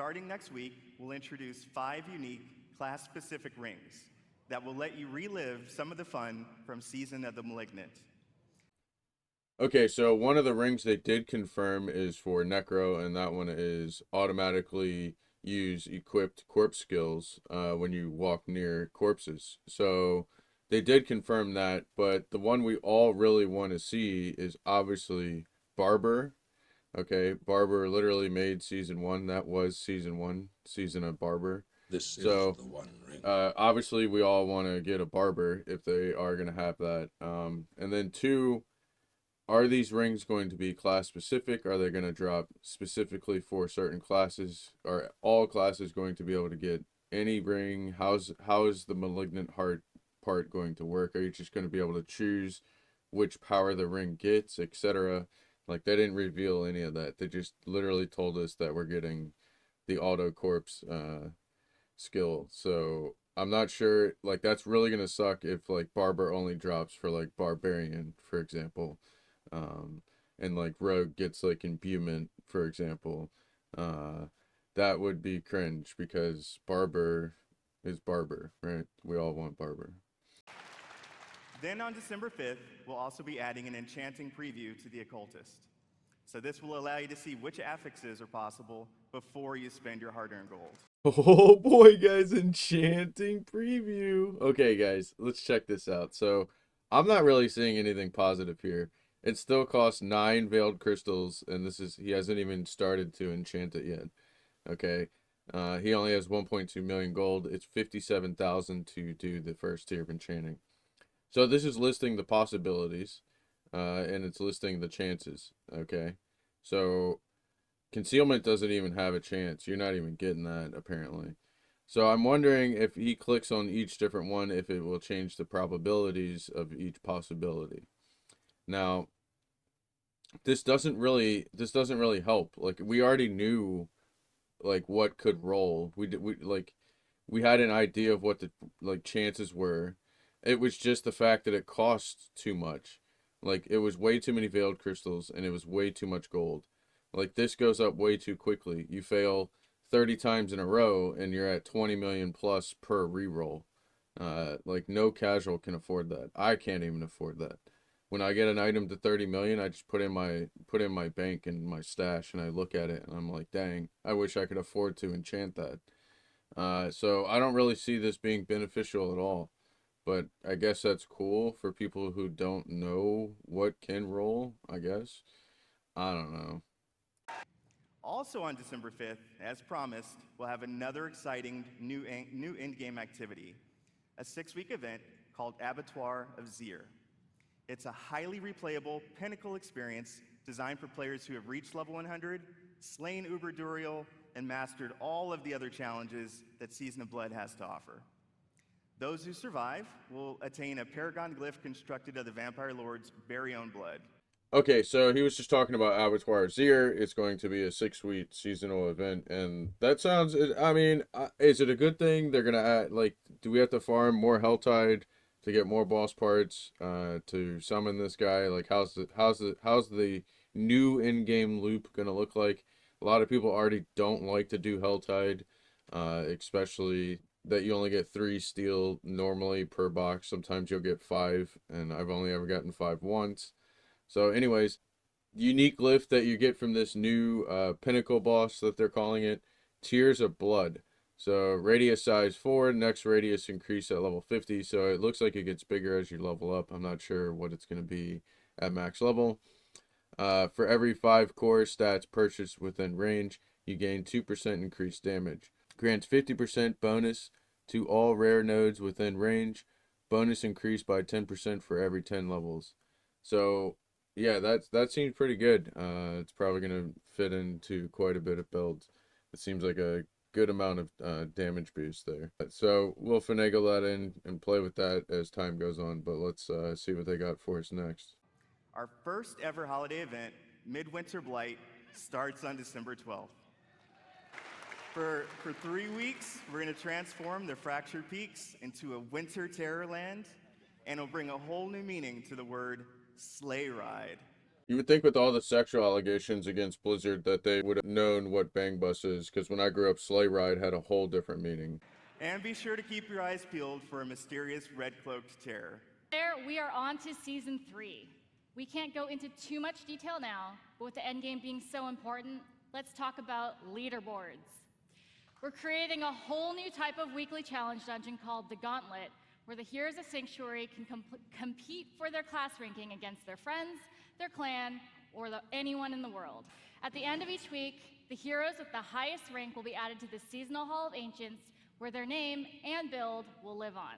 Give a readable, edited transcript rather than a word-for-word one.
starting next week, we'll introduce 5 unique class-specific rings that will let you relive some of the fun from Season of the Malignant. Okay, so one of the rings they did confirm is for Necro, and that one is automatically use equipped corpse skills when you walk near corpses. So they did confirm that, but the one we all really want to see is obviously Barber. Okay, Barber literally made season 1. That was season 1, season of Barber. This is So the one ring. obviously we all want to get a Barber if they are going to have that. And then 2, are these rings going to be class specific? Are they going to drop specifically for certain classes? Are all classes going to be able to get any ring? How is the Malignant Heart part going to work? Are you just going to be able to choose which power the ring gets, etc.? Like, they didn't reveal any of that. They just literally told us that we're getting the auto corpse skill. So I'm not sure, like, that's really going to suck if, like, Barber only drops for, like, Barbarian, for example. And like Rogue gets like imbuement, for example. That would be cringe because Barber is Barber, right? We all want Barber. Then on December 5th, we'll also be adding an Enchanting preview to the Occultist. So this will allow you to see which affixes are possible before you spend your hard-earned gold. Oh boy, guys, Enchanting preview. Okay, guys, let's check this out. So I'm not really seeing anything positive here. It still costs 9 veiled crystals, and he hasn't even started to enchant it yet. Okay. He only has 1.2 million gold. It's 57,000 to do the first tier of enchanting. So this is listing the possibilities, and it's listing the chances. Okay. So concealment doesn't even have a chance. You're not even getting that, apparently. So I'm wondering if he clicks on each different one, if it will change the probabilities of each possibility. Now, this doesn't really help. Like, we already knew like what could roll. We had an idea of what the like chances were. It was just the fact that it cost too much. Like, it was way too many veiled crystals and it was way too much gold. Like, this goes up way too quickly. You fail 30 times in a row and you're at 20 million plus per reroll. Like, no casual can afford that. I can't even afford that. When I get an item to 30 million, I just put in my bank and my stash, and I look at it and I'm like, dang, I wish I could afford to enchant that. So I don't really see this being beneficial at all. But I guess that's cool for people who don't know what can roll, I guess. I don't know. Also on December 5th, as promised, we'll have another exciting new endgame activity, a 6-week event called Abattoir of Zir. It's a highly replayable pinnacle experience designed for players who have reached level 100, slain Uber Duriel, and mastered all of the other challenges that Season of Blood has to offer. Those who survive will attain a paragon glyph constructed of the Vampire Lord's very own blood. Okay, so he was just talking about Abattoir of Zir. It's going to be a 6-week seasonal event, and that sounds. I mean, is it a good thing? They're gonna add, like, do we have to farm more Helltide to get more boss parts to summon this guy? Like, how's the new in-game loop gonna look like? A lot of people already don't like to do Helltide, especially that you only get 3 steel normally per box. Sometimes you'll get 5, and I've only ever gotten 5 once. So anyways, unique glyph that you get from this new pinnacle boss that they're calling it, Tears of Blood. So radius size 4, next radius increase at level 50. So it looks like it gets bigger as you level up. I'm not sure what it's going to be at max level. For every 5 core stats purchased within range, you gain 2% increased damage. Grants 50% bonus to all rare nodes within range. Bonus increased by 10% for every 10 levels. So yeah, that seems pretty good. It's probably gonna fit into quite a bit of builds. It seems like a good amount of damage boost there. So we'll finagle that in and play with that as time goes on. But let's see what they got for us next. Our first ever holiday event, Midwinter Blight, starts on December 12th. For 3 weeks, we're going to transform the Fractured Peaks into a winter terror land, and it'll bring a whole new meaning to the word sleigh ride. You would think with all the sexual allegations against Blizzard that they would have known what Bang Bus is, because when I grew up, Sleigh Ride had a whole different meaning. And be sure to keep your eyes peeled for a mysterious red-cloaked terror. There, we are on to Season 3. We can't go into too much detail now, but with the endgame being so important, let's talk about leaderboards. We're creating a whole new type of weekly challenge dungeon called the Gauntlet, where the heroes of Sanctuary can compete for their class ranking against their friends, their clan, or anyone in the world. At the end of each week, the heroes with the highest rank will be added to the Seasonal Hall of Ancients, where their name and build will live on.